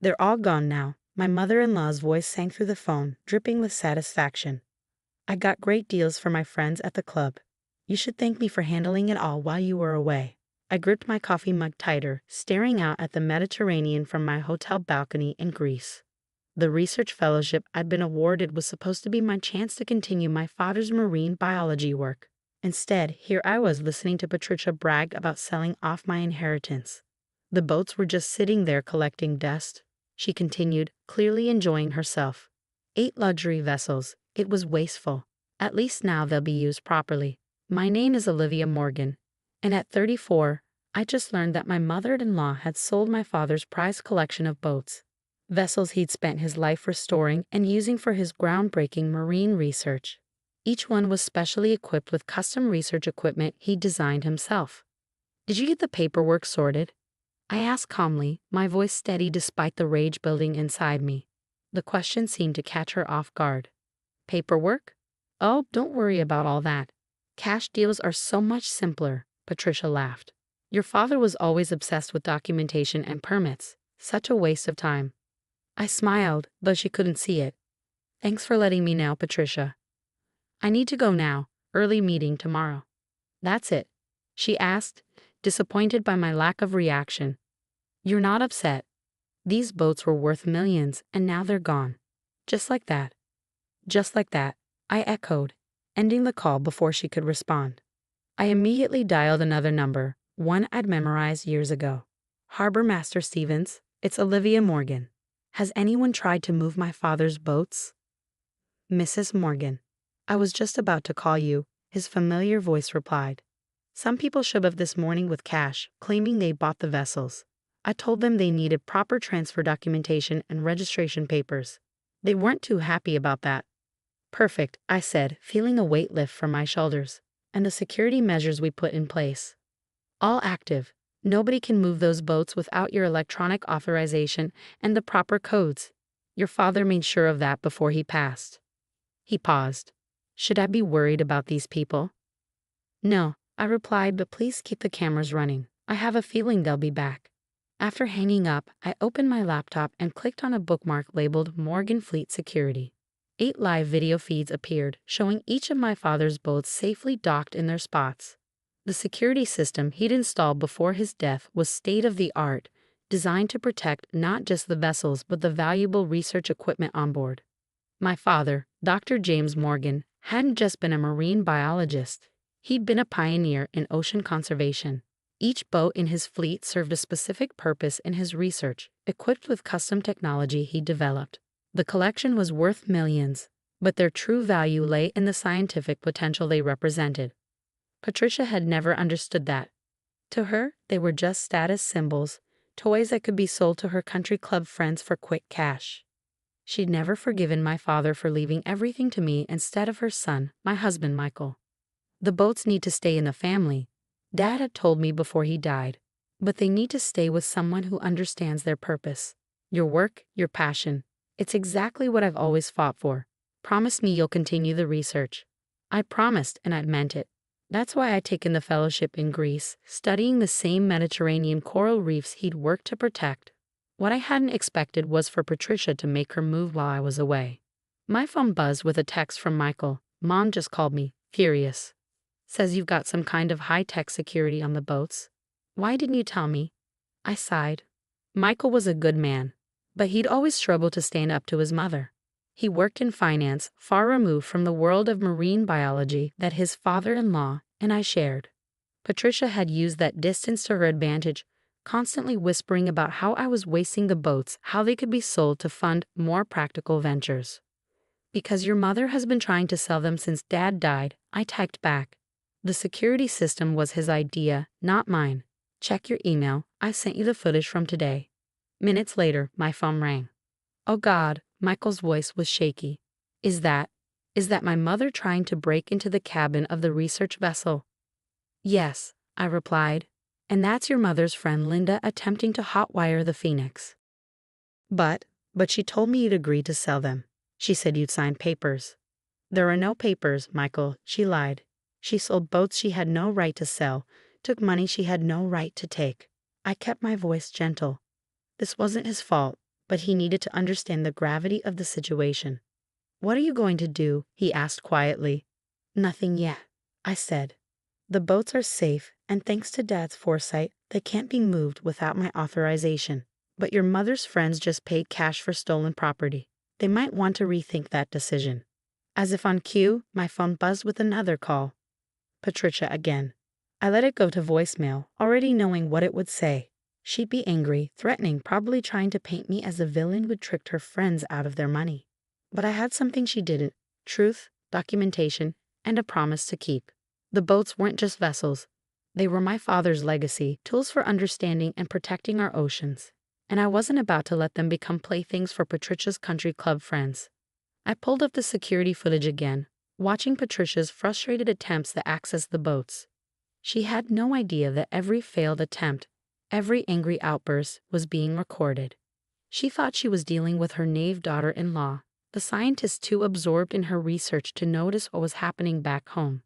They're all gone now. My mother-in-law's voice sang through the phone, dripping with satisfaction. I got great deals for my friends at the club. You should thank me for handling it all while you were away. I gripped my coffee mug tighter, staring out at the Mediterranean from my hotel balcony in Greece. The research fellowship I'd been awarded was supposed to be my chance to continue my father's marine biology work. Instead, here I was listening to Patricia brag about selling off my inheritance. The boats were just sitting there collecting dust. She continued, clearly enjoying herself. 8 luxury vessels. It was wasteful. At least now they'll be used properly. My name is Olivia Morgan, and at 34, I just learned that my mother-in-law had sold my father's prized collection of boats, vessels he'd spent his life restoring and using for his groundbreaking marine research. Each one was specially equipped with custom research equipment he'd designed himself. Did you get the paperwork sorted? I asked calmly, my voice steady despite the rage building inside me. The question seemed to catch her off guard. Paperwork? Oh, don't worry about all that. Cash deals are so much simpler, Patricia laughed. Your father was always obsessed with documentation and permits. Such a waste of time. I smiled, though she couldn't see it. Thanks for letting me know, Patricia. I need to go now. Early meeting tomorrow. That's it, she asked, disappointed by my lack of reaction. You're not upset. These boats were worth millions, and now they're gone. Just like that. Just like that, I echoed, ending the call before she could respond. I immediately dialed another number, one I'd memorized years ago. Harbor Master Stevens, it's Olivia Morgan. Has anyone tried to move my father's boats? Mrs. Morgan. I was just about to call you, his familiar voice replied. Some people showed up this morning with cash, claiming they bought the vessels. I told them they needed proper transfer documentation and registration papers. They weren't too happy about that. Perfect, I said, feeling a weight lift from my shoulders. And the security measures we put in place. All active. Nobody can move those boats without your electronic authorization and the proper codes. Your father made sure of that before he passed. He paused. Should I be worried about these people? No, I replied, but please keep the cameras running. I have a feeling they'll be back. After hanging up, I opened my laptop and clicked on a bookmark labeled Morgan Fleet Security. 8 live video feeds appeared, showing each of my father's boats safely docked in their spots. The security system he'd installed before his death was state-of-the-art, designed to protect not just the vessels but the valuable research equipment on board. My father, Dr. James Morgan, hadn't just been a marine biologist. He'd been a pioneer in ocean conservation. Each boat in his fleet served a specific purpose in his research, equipped with custom technology he developed. The collection was worth millions, but their true value lay in the scientific potential they represented. Patricia had never understood that. To her, they were just status symbols, toys that could be sold to her country club friends for quick cash. She'd never forgiven my father for leaving everything to me instead of her son, my husband Michael. The boats need to stay in the family, Dad had told me before he died, but they need to stay with someone who understands their purpose. Your work, your passion. It's exactly what I've always fought for. Promise me you'll continue the research. I promised, and I meant it. That's why I'd taken the fellowship in Greece, studying the same Mediterranean coral reefs he'd worked to protect. What I hadn't expected was for Patricia to make her move while I was away. My phone buzzed with a text from Michael. Mom just called me, furious. Says you've got some kind of high-tech security on the boats. Why didn't you tell me? I sighed. Michael was a good man, but he'd always struggled to stand up to his mother. He worked in finance, far removed from the world of marine biology that his father-in-law and I shared. Patricia had used that distance to her advantage, constantly whispering about how I was wasting the boats, how they could be sold to fund more practical ventures. Because your mother has been trying to sell them since Dad died, I typed back. The security system was his idea, not mine. Check your email, I sent you the footage from today. Minutes later, my phone rang. Oh God, Michael's voice was shaky. Is that my mother trying to break into the cabin of the research vessel? Yes, I replied. And that's your mother's friend Linda attempting to hotwire the Phoenix. But she told me you'd agreed to sell them. She said you'd signed papers. There are no papers, Michael, she lied. She sold boats she had no right to sell, took money she had no right to take. I kept my voice gentle. This wasn't his fault. but he needed to understand the gravity of the situation. "What are you going to do?" he asked quietly. "Nothing yet," I said. "The boats are safe, and thanks to Dad's foresight, they can't be moved without my authorization. But your mother's friends just paid cash for stolen property. They might want to rethink that decision." As if on cue, my phone buzzed with another call. Patricia again. I let it go to voicemail, already knowing what it would say. She'd be angry, threatening, probably trying to paint me as the villain who'd tricked her friends out of their money. But I had something she didn't: truth, documentation, and a promise to keep. The boats weren't just vessels. They were my father's legacy, tools for understanding and protecting our oceans. And I wasn't about to let them become playthings for Patricia's country club friends. I pulled up the security footage again, watching Patricia's frustrated attempts to access the boats. She had no idea that every failed attempt, every angry outburst, was being recorded. She thought she was dealing with her naive daughter-in-law, the scientist too absorbed in her research to notice what was happening back home.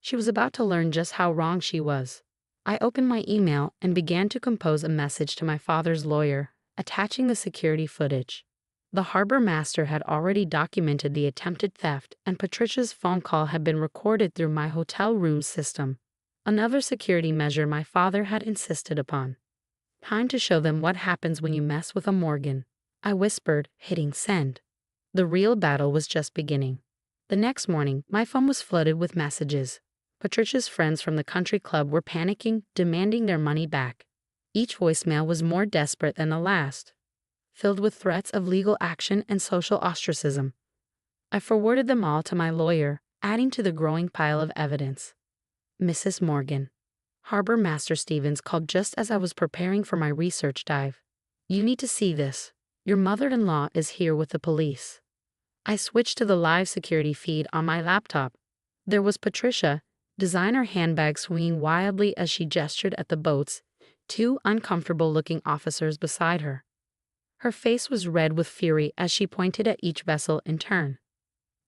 She was about to learn just how wrong she was. I opened my email and began to compose a message to my father's lawyer, attaching the security footage. The harbor master had already documented the attempted theft, and Patricia's phone call had been recorded through my hotel room system. Another security measure my father had insisted upon. "Time to show them what happens when you mess with a Morgan," I whispered, hitting send. The real battle was just beginning. The next morning, my phone was flooded with messages. Patricia's friends from the country club were panicking, demanding their money back. Each voicemail was more desperate than the last, filled with threats of legal action and social ostracism. I forwarded them all to my lawyer, adding to the growing pile of evidence. "Mrs. Morgan, Harbor Master Stevens called just as I was preparing for my research dive. You need to see this. Your mother-in-law is here with the police." I switched to the live security feed on my laptop. There was Patricia, designer handbag swinging wildly as she gestured at the boats, two uncomfortable-looking officers beside her. Her face was red with fury as she pointed at each vessel in turn.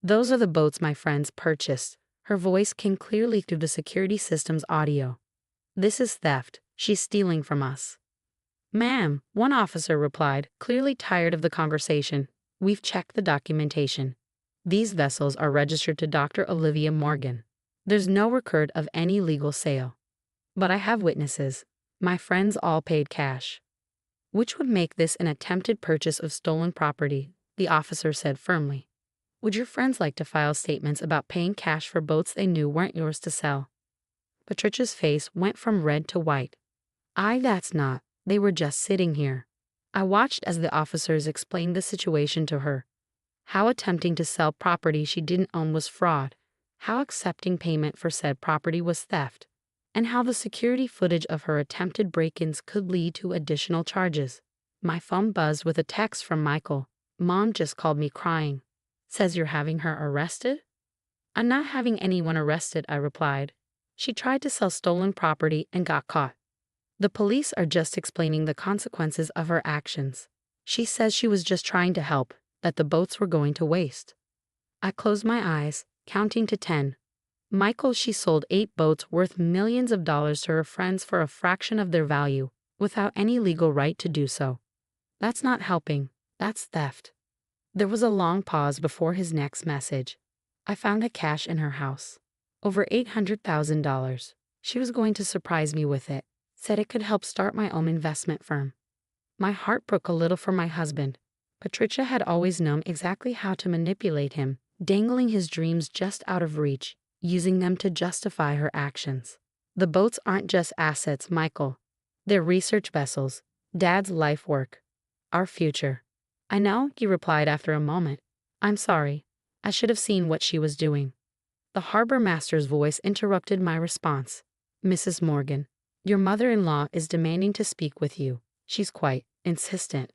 "Those are the boats my friends purchased." Her voice came clearly through the security system's audio. "This is theft. She's stealing from us." "Ma'am," one officer replied, clearly tired of the conversation, "we've checked the documentation. These vessels are registered to Dr. Olivia Morgan. There's no record of any legal sale. But I have witnesses. My friends all paid cash." "Which would make this an attempted purchase of stolen property," the officer said firmly. "Would your friends like to file statements about paying cash for boats they knew weren't yours to sell?" Patricia's face went from red to white. That's not. They were just sitting here." I watched as the officers explained the situation to her. How attempting to sell property she didn't own was fraud, how accepting payment for said property was theft, and how the security footage of her attempted break-ins could lead to additional charges. My phone buzzed with a text from Michael. "Mom just called me crying. Says you're having her arrested?" "I'm not having anyone arrested," I replied. "She tried to sell stolen property and got caught. The police are just explaining the consequences of her actions. She says she was just trying to help, that the boats were going to waste." I closed my eyes, counting to 10. Michael, she sold 8 boats worth millions of dollars to her friends for a fraction of their value, without any legal right to do so. That's not helping, that's theft. There was a long pause before his next message. "I found the cash in her house. Over $800,000. She was going to surprise me with it. Said it could help start my own investment firm." My heart broke a little for my husband. Patricia had always known exactly how to manipulate him, dangling his dreams just out of reach, using them to justify her actions. "The boats aren't just assets, Michael. They're research vessels, Dad's life work, our future." "I know," he replied after a moment. "I'm sorry. I should have seen what she was doing." The harbor master's voice interrupted my response. "Mrs. Morgan, your mother-in-law is demanding to speak with you. She's quite insistent."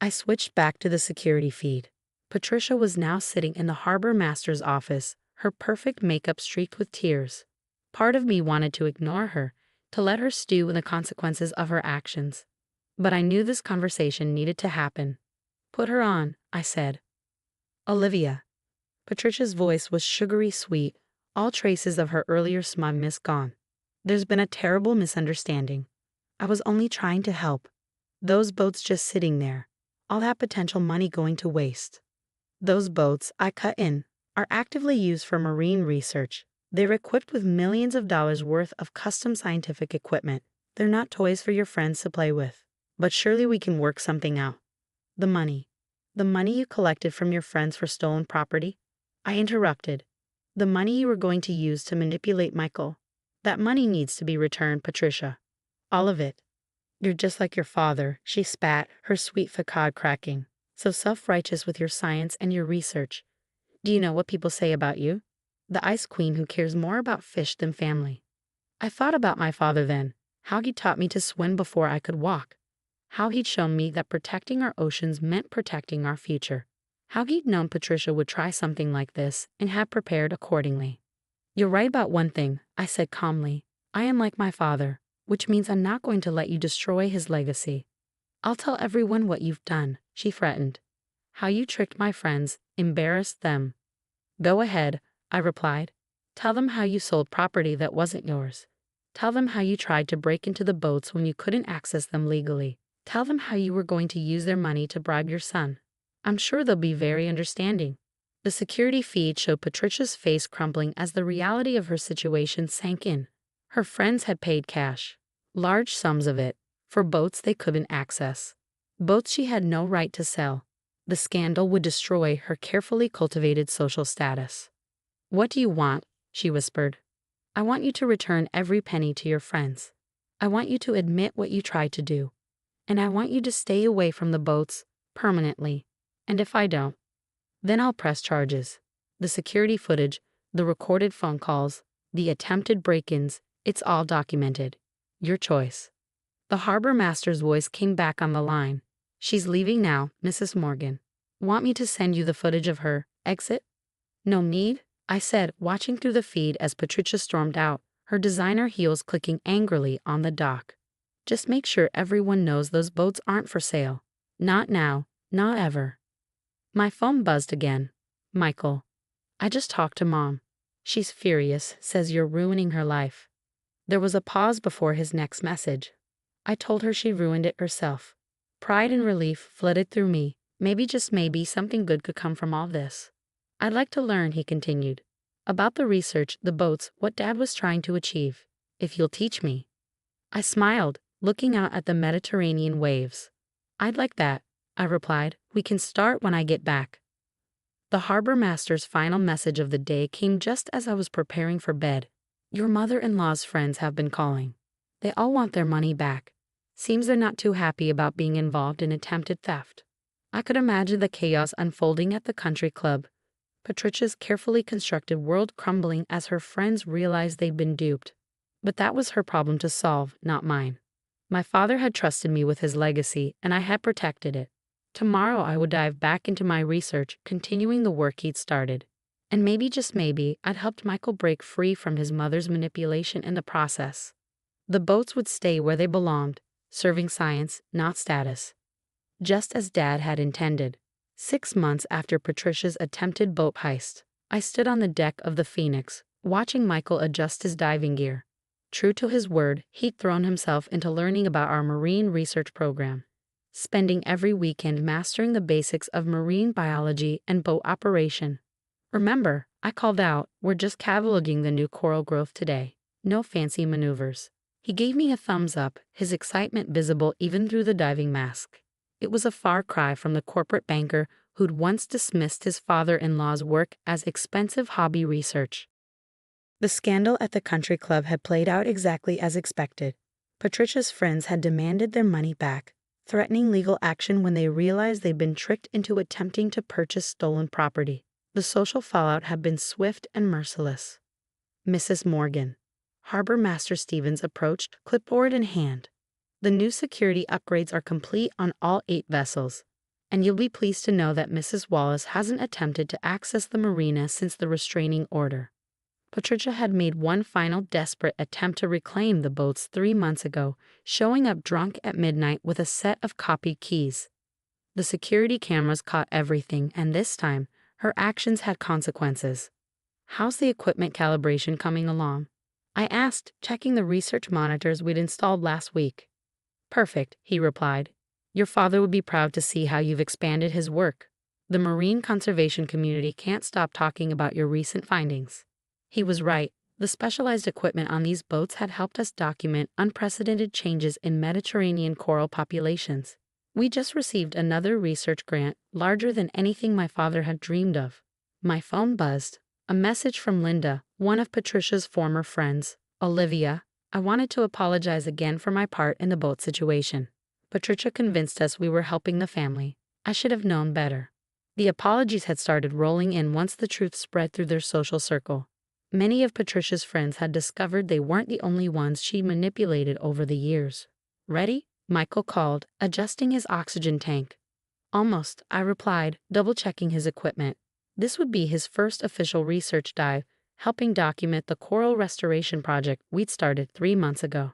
I switched back to the security feed. Patricia was now sitting in the harbor master's office, her perfect makeup streaked with tears. Part of me wanted to ignore her, to let her stew in the consequences of her actions. But I knew this conversation needed to happen. "Put her on," I said. "Olivia." Patricia's voice was sugary sweet, all traces of her earlier smugness gone. "There's been a terrible misunderstanding. I was only trying to help. Those boats just sitting there. all that potential money going to waste. Those boats I cut in are actively used for marine research. They're equipped with millions of dollars worth of custom scientific equipment. They're not toys for your friends to play with. But surely we can work something out. The money. The money you collected from your friends for stolen property? I interrupted. The money you were going to use to manipulate Michael. That money needs to be returned, Patricia. All of it. You're just like your father, she spat, her sweet facade cracking. So self-righteous with your science and your research. Do you know what people say about you? The ice queen who cares more about fish than family. I thought about my father then, how he taught me to swim before I could walk. How he'd shown me that protecting our oceans meant protecting our future. How he'd known Patricia would try something like this and had prepared accordingly. You're right about one thing, I said calmly. I am like my father, which means I'm not going to let you destroy his legacy. I'll tell everyone what you've done, she threatened. How you tricked my friends, embarrassed them. Go ahead, I replied. Tell them how you sold property that wasn't yours. Tell them how you tried to break into the boats when you couldn't access them legally. Tell them how you were going to use their money to bribe your son. I'm sure they'll be very understanding. The security feed showed Patricia's face crumpling as the reality of her situation sank in. Her friends had paid cash, large sums of it, for boats they couldn't access. Boats she had no right to sell. The scandal would destroy her carefully cultivated social status. What do you want? She whispered. I want you to return every penny to your friends. I want you to admit what you tried to do. And I want you to stay away from the boats, permanently. And if I don't, then I'll press charges. The security footage, the recorded phone calls, the attempted break-ins, it's all documented. Your choice. The harbor master's voice came back on the line. She's leaving now, Mrs. Morgan. Want me to send you the footage of her exit? No need, I said, watching through the feed as Patricia stormed out, her designer heels clicking angrily on the dock. Just make sure everyone knows those boats aren't for sale. Not now, not ever. My phone buzzed again. Michael. I just talked to Mom. She's furious, says you're ruining her life. There was a pause before his next message. I told her she ruined it herself. Pride and relief flooded through me. Maybe, just maybe, something good could come from all this. I'd like to learn, he continued, about the research, the boats, what Dad was trying to achieve. If you'll teach me. I smiled, looking out at the Mediterranean waves. I'd like that, I replied. We can start when I get back. The harbor master's final message of the day came just as I was preparing for bed. Your mother-in-law's friends have been calling. They all want their money back. Seems they're not too happy about being involved in attempted theft. I could imagine the chaos unfolding at the country club. Patricia's carefully constructed world crumbling as her friends realized they'd been duped. But that was her problem to solve, not mine. My father had trusted me with his legacy, and I had protected it. Tomorrow I would dive back into my research, continuing the work he'd started. And maybe, just maybe, I'd helped Michael break free from his mother's manipulation in the process. The boats would stay where they belonged, serving science, not status. Just as Dad had intended. 6 months after Patricia's attempted boat heist, I stood on the deck of the Phoenix, watching Michael adjust his diving gear. True to his word, he'd thrown himself into learning about our marine research program, spending every weekend mastering the basics of marine biology and boat operation. Remember, I called out, we're just cataloging the new coral growth today. No fancy maneuvers. He gave me a thumbs up, his excitement visible even through the diving mask. It was a far cry from the corporate banker who'd once dismissed his father-in-law's work as expensive hobby research. The scandal at the country club had played out exactly as expected. Patricia's friends had demanded their money back, threatening legal action when they realized they'd been tricked into attempting to purchase stolen property. The social fallout had been swift and merciless. Mrs. Morgan. Harbor Master Stevens approached, clipboard in hand. The new security upgrades are complete on all 8 vessels, and you'll be pleased to know that Mrs. Wallace hasn't attempted to access the marina since the restraining order. Patricia had made one final desperate attempt to reclaim the boats 3 months ago, showing up drunk at midnight with a set of copied keys. The security cameras caught everything, and this time, her actions had consequences. How's the equipment calibration coming along? I asked, checking the research monitors we'd installed last week. Perfect, he replied. Your father would be proud to see how you've expanded his work. The marine conservation community can't stop talking about your recent findings." He was right. The specialized equipment on these boats had helped us document unprecedented changes in Mediterranean coral populations. We just received another research grant, larger than anything my father had dreamed of. My phone buzzed. A message from Linda, one of Patricia's former friends. "Olivia, I wanted to apologize again for my part in the boat situation. Patricia convinced us we were helping the family. I should have known better." The apologies had started rolling in once the truth spread through their social circle. Many of Patricia's friends had discovered they weren't the only ones she manipulated over the years. "Ready?" Michael called, adjusting his oxygen tank. "Almost," I replied, double-checking his equipment. This would be his first official research dive, helping document the coral restoration project we'd started 3 months ago.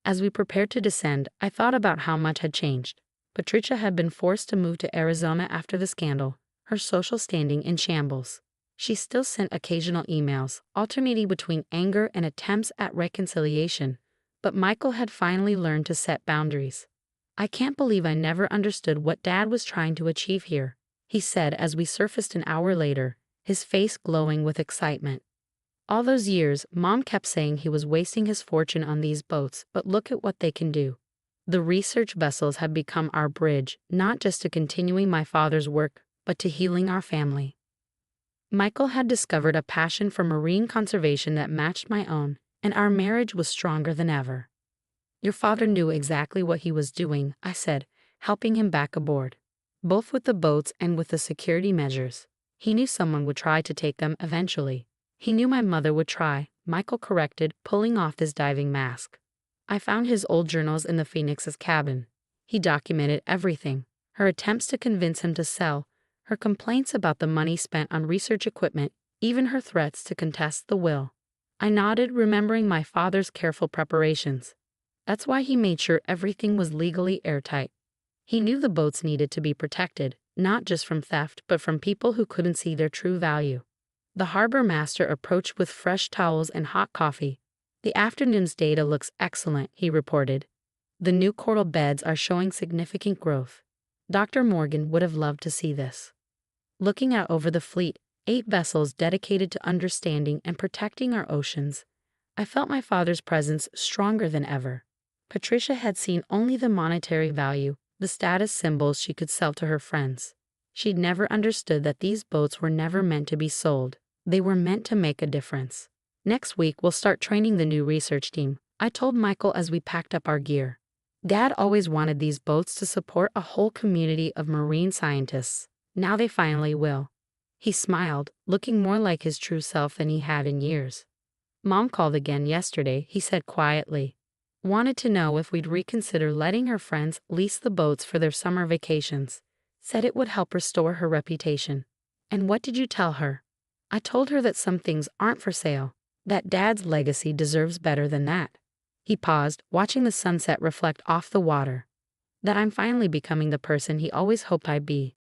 As we prepared to descend, I thought about how much had changed. Patricia had been forced to move to Arizona after the scandal, her social standing in shambles. She still sent occasional emails, alternating between anger and attempts at reconciliation, but Michael had finally learned to set boundaries. "I can't believe I never understood what Dad was trying to achieve here," he said as we surfaced an hour later, his face glowing with excitement. "All those years, Mom kept saying he was wasting his fortune on these boats, but look at what they can do." The research vessels had become our bridge, not just to continuing my father's work, but to healing our family. Michael had discovered a passion for marine conservation that matched my own, and our marriage was stronger than ever. "Your father knew exactly what he was doing," I said, helping him back aboard. "Both with the boats and with the security measures. He knew someone would try to take them eventually." "He knew my mother would try," Michael corrected, pulling off his diving mask. "I found his old journals in the Phoenix's cabin. He documented everything. Her attempts to convince him to sell, her complaints about the money spent on research equipment, even her threats to contest the will." I nodded, remembering my father's careful preparations. That's why he made sure everything was legally airtight. He knew the boats needed to be protected, not just from theft, but from people who couldn't see their true value. The harbor master approached with fresh towels and hot coffee. "The afternoon's data looks excellent," he reported. "The new coral beds are showing significant growth. Dr. Morgan would have loved to see this." Looking out over the fleet, 8 vessels dedicated to understanding and protecting our oceans, I felt my father's presence stronger than ever. Patricia had seen only the monetary value, the status symbols she could sell to her friends. She'd never understood that these boats were never meant to be sold. They were meant to make a difference. "Next week we'll start training the new research team," I told Michael as we packed up our gear. "Dad always wanted these boats to support a whole community of marine scientists. Now they finally will." He smiled, looking more like his true self than he had in years. "Mom called again yesterday," he said quietly. "Wanted to know if we'd reconsider letting her friends lease the boats for their summer vacations. Said it would help restore her reputation." "And what did you tell her?" "I told her that some things aren't for sale, that Dad's legacy deserves better than that." He paused, watching the sunset reflect off the water. "That I'm finally becoming the person he always hoped I'd be."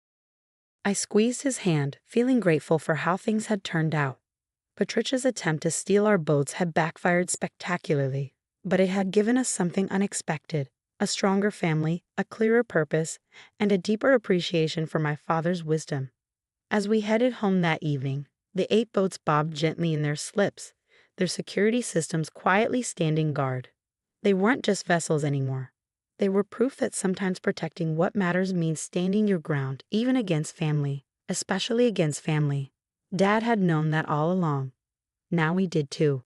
I squeezed his hand, feeling grateful for how things had turned out. Patricia's attempt to steal our boats had backfired spectacularly, but it had given us something unexpected: a stronger family, a clearer purpose, and a deeper appreciation for my father's wisdom. As we headed home that evening, the 8 boats bobbed gently in their slips, their security systems quietly standing guard. They weren't just vessels anymore. They were proof that sometimes protecting what matters means standing your ground, even against family, especially against family. Dad had known that all along. Now we did too.